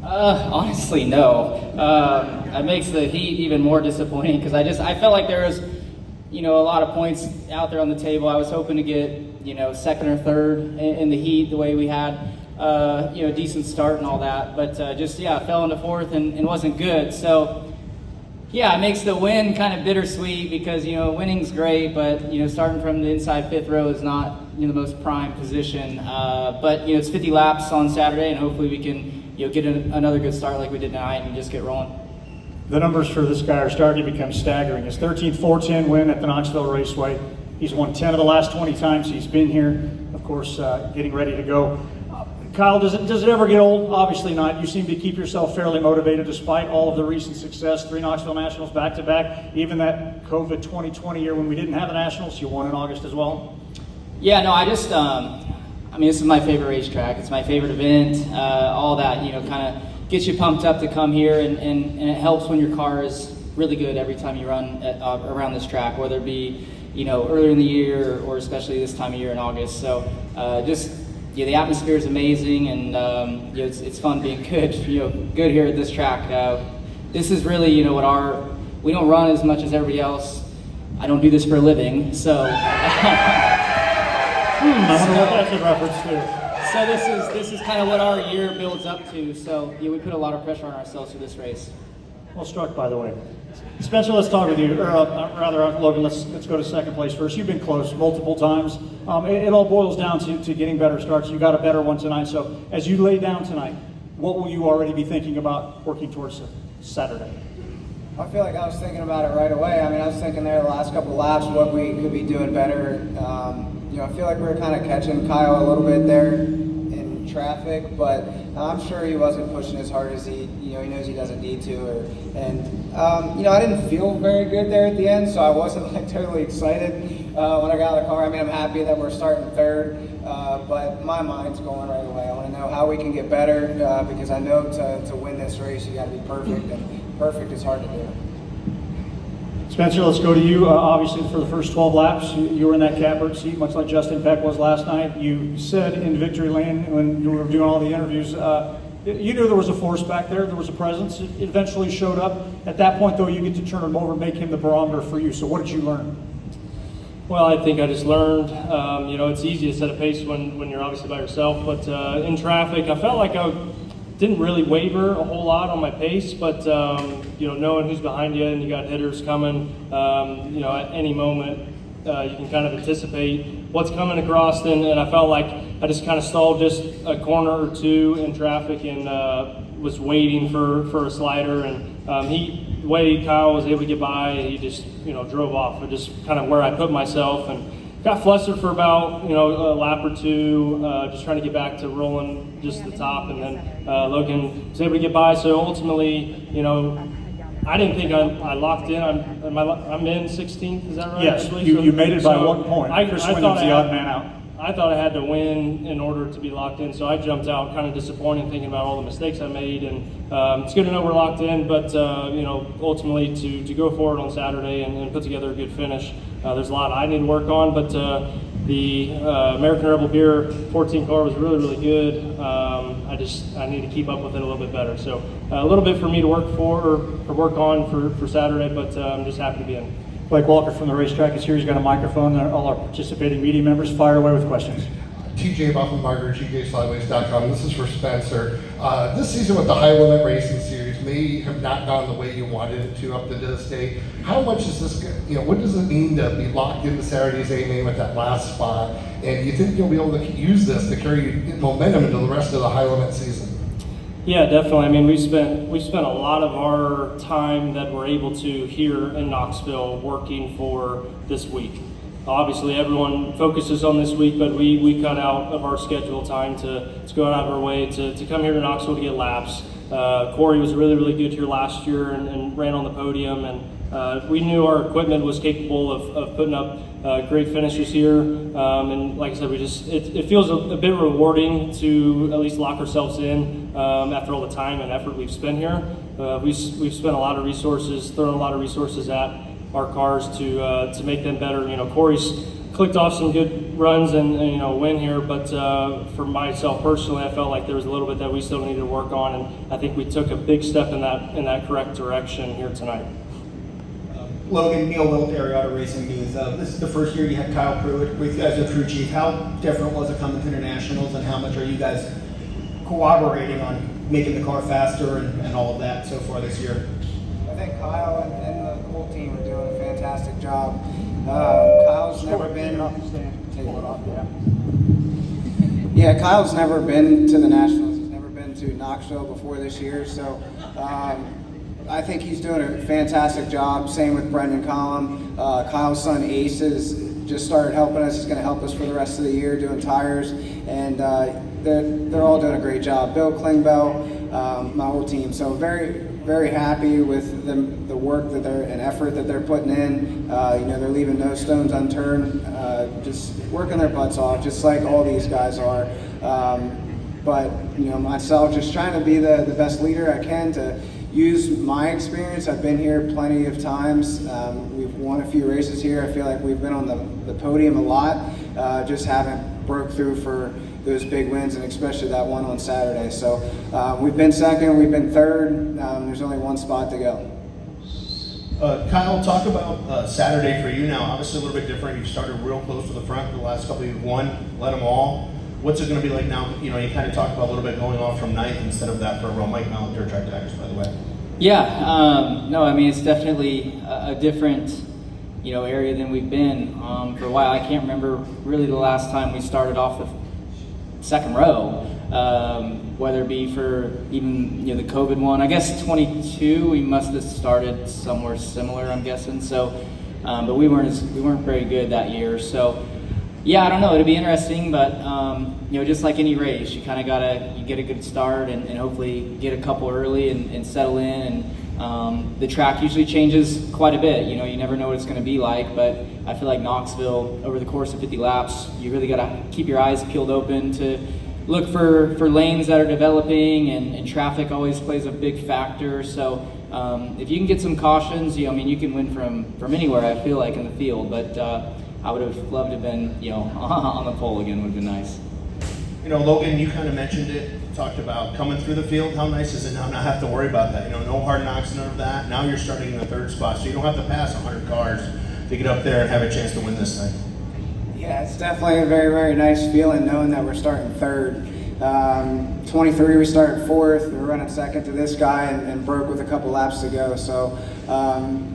Honestly, no. It makes the heat even more disappointing because I felt like there was, a lot of points out there on the table. I was hoping to get, second or third in the heat the way we had, a decent start and all that. But fell into fourth and wasn't good. So, yeah, it makes the win kind of bittersweet because, winning's great, but, starting from the inside fifth row is not, the most prime position. But, it's 50 laps on Saturday, and hopefully we can, get another good start like we did tonight and just get rolling. The numbers for this guy are starting to become staggering. His 13th 410 win at the Knoxville Raceway. He's won 10 of the last 20 times he's been here. Of course, getting ready to go. Kyle, does it ever get old? Obviously not. You seem to keep yourself fairly motivated despite all of the recent success. 3 Knoxville Nationals back-to-back. Even that COVID 2020 year when we didn't have the Nationals, you won in August as well. Yeah, no, this is my favorite racetrack. It's my favorite event. All that, kind of gets you pumped up to come here, and it helps when your car is really good every time you run around this track, whether it be, earlier in the year or especially this time of year in August. So the atmosphere is amazing, and it's fun being good, good here at this track. This is really, we don't run as much as everybody else. I don't do this for a living, so. I wonder what that's a reference to. So this is kind of what our year builds up to. So we put a lot of pressure on ourselves for this race. Well struck, by the way. Spencer, let's talk with you. Or rather, Logan, let's go to second place first. You've been close multiple times. It all boils down to getting better starts. You got a better one tonight. So as you lay down tonight, what will you already be thinking about working towards Saturday? I feel like I was thinking about it right away. I was thinking there the last couple of laps what we could be doing better. I feel like we were kind of catching Kyle a little bit there in traffic, but I'm sure he wasn't pushing as hard as he knows he doesn't need to. I didn't feel very good there at the end, so I wasn't totally excited when I got out of the car. I'm happy that we're starting third, but my mind's going right away. I want to know how we can get better because I know to win this race you got to be perfect, and perfect is hard to do. Spencer, let's go to you. Obviously, for the first 12 laps, you were in that catbird seat, much like Justin Peck was last night. You said in victory lane when you were doing all the interviews, you knew there was a force back there. There was a presence. It eventually showed up. At that point, though, you get to turn him over and make him the barometer for you. So what did you learn? Well, I think I just learned, it's easy to set a pace when you're obviously by yourself. But in traffic, I felt like I didn't really waver a whole lot on my pace, but knowing who's behind you and you got hitters coming, at any moment you can kind of anticipate what's coming across. And I felt like I just kind of stalled just a corner or two in traffic and was waiting for a slider. And the way Kyle was able to get by, he just drove off. But just kind of where I put myself and got flustered for about a lap or two, just trying to get back to rolling just the top, and then Logan was able to get by. So ultimately, I didn't think I locked in. I'm in 16th. Is that right? Yes, you made it by 1 point. Chris Wyndham's the odd man out. I thought I had to win in order to be locked in, so I jumped out kind of disappointed, thinking about all the mistakes I made. And it's good to know we're locked in, but ultimately to go forward on Saturday and put together a good finish. There's a lot I need to work on, but the American Rebel Beer 14 car was really, really good. I need to keep up with it a little bit better. So a little bit for me to work on for Saturday, but I'm just happy to be in. Blake Walker from the racetrack is here. He's got a microphone. All our participating media members, fire away with questions. TJ Buffenbarger, GJSlideways.com. This is for Spencer. This season with the High Limit Racing Series may have not gone the way you wanted it to up to this day. How much is this, what does it mean to be locked into Saturday's A-Main with that last spot? And do you think you'll be able to use this to carry momentum into the rest of the High Limit season? Yeah, definitely. We spent a lot of our time that we're able to here in Knoxville working for this week. Obviously, everyone focuses on this week, but we cut out of our schedule time to go out of our way to come here to Knoxville to get laps. Corey was really, really good here last year and ran on the podium, and we knew our equipment was capable of putting up great finishes here. And like I said, it feels a bit rewarding to at least lock ourselves in after all the time and effort we've spent here. We've spent a lot of resources, thrown a lot of resources at our cars to make them better. Corey's clicked off some good runs and you know, win here, but for myself personally, I felt like there was a little bit that we still needed to work on, and I think we took a big step in that correct direction here tonight. Logan, Neil Wilt, Area Auto Racing News. This is the first year you had Kyle Pruitt with you as a crew chief. How different was it coming to the Nationals, and how much are you guys cooperating on making the car faster and all of that so far this year? I think Kyle and the whole team are doing a fantastic job. Kyle's never been. Yeah, Kyle's never been to the Nationals. He's never been to Knoxville before this year, so I think he's doing a fantastic job. Same with Brendan Collum. Kyle's son Ace has just started helping us. He's going to help us for the rest of the year doing tires, and they're all doing a great job. Bill Klingbeil, my whole team. So very happy with the work that and effort that they're putting in. You know, they're leaving no stones unturned, just working their butts off, just like all these guys are. But you know, myself, just trying to be the best leader I can to use my experience. I've been here plenty of times. We've won a few races here. I feel like we've been on the podium a lot. Just haven't broke through for those big wins, and especially that one on Saturday. So we've been second, we've been third. There's only one spot to go. Kyle, talk about Saturday for you now. Obviously a little bit different. You've started real close to the front. The last couple you've won, led them all. What's it going to be like now? You know, you kind of talked about a little bit going off from ninth instead of that for a row. Mike Mallett, Dirt Track Tigers, by the way. Yeah, no, I mean, it's definitely a different, you know, area than we've been for a while. I can't remember really the last time we started off the second row, whether it be for even, you know, the COVID one. I guess 22, we must have started somewhere similar, I'm guessing. So, but we weren't very good that year. So, yeah, I don't know. It'll be interesting, but you know, just like any race, you kind of you get a good start and hopefully get a couple early and settle in. And the track usually changes quite a bit. You know, you never know what it's going to be like, but I feel like Knoxville, over the course of 50 laps, you really got to keep your eyes peeled open to look for lanes that are developing, and traffic always plays a big factor. So if you can get some cautions, I mean, you can win from anywhere, I feel like, in the field. But I would have loved to have been, you know, on the pole again. Would have been nice. You know, Logan, you kind of mentioned it, talked about coming through the field. How nice is it now not have to worry about that? You know, no hard knocks, none of that. Now you're starting in the third spot, so you don't have to pass 100 cars to get up there and have a chance to win this thing. Yeah, it's definitely a very, very nice feeling knowing that we're starting third. 23, we started fourth. We were running second to this guy and broke with a couple laps to go. So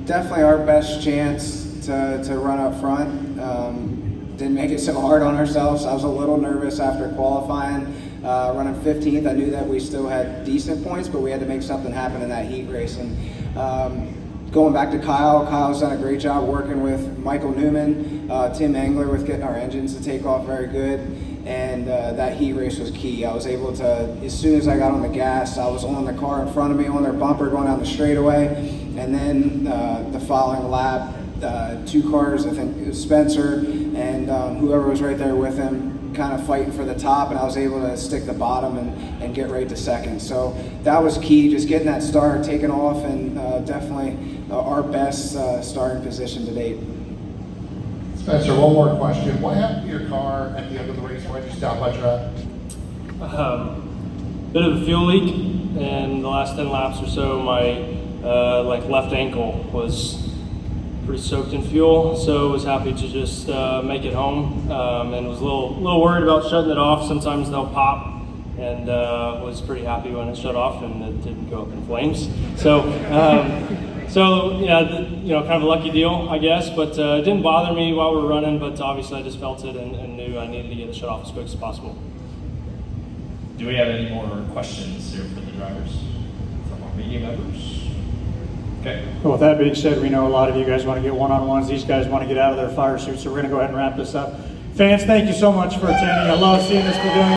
definitely our best chance to run up front. Didn't make it so hard on ourselves. I was a little nervous after qualifying, running 15th. I knew that we still had decent points, but we had to make something happen in that heat race. And going back to Kyle's done a great job working with Michael Newman, Tim Engler with getting our engines to take off very good. And that heat race was key. I was able to, as soon as I got on the gas, I was on the car in front of me on their bumper going down the straightaway. And then the following lap, two cars, I think it was Spencer and whoever was right there with him, kind of fighting for the top, and I was able to stick the bottom and get right to second. So that was key, just getting that start, taking off, and definitely our best starting position to date. Spencer, one more question. What happened to your car at the end of the race? Why did you stop by track? Bit of a fuel leak, and the last 10 laps or so, my like left ankle was pretty soaked in fuel, so I was happy to just make it home, and was a little worried about shutting it off. Sometimes they'll pop, and was pretty happy when it shut off and it didn't go up in flames. So, so yeah, you know, kind of a lucky deal, I guess, but it didn't bother me while we were running, but obviously I just felt it and knew I needed to get it shut off as quick as possible. Do we have any more questions here for the drivers from our media members? Okay. Well, with that being said, we know a lot of you guys want to get one-on-ones. These guys want to get out of their fire suits, so we're going to go ahead and wrap this up. Fans, thank you so much for attending. I love seeing this pavilion.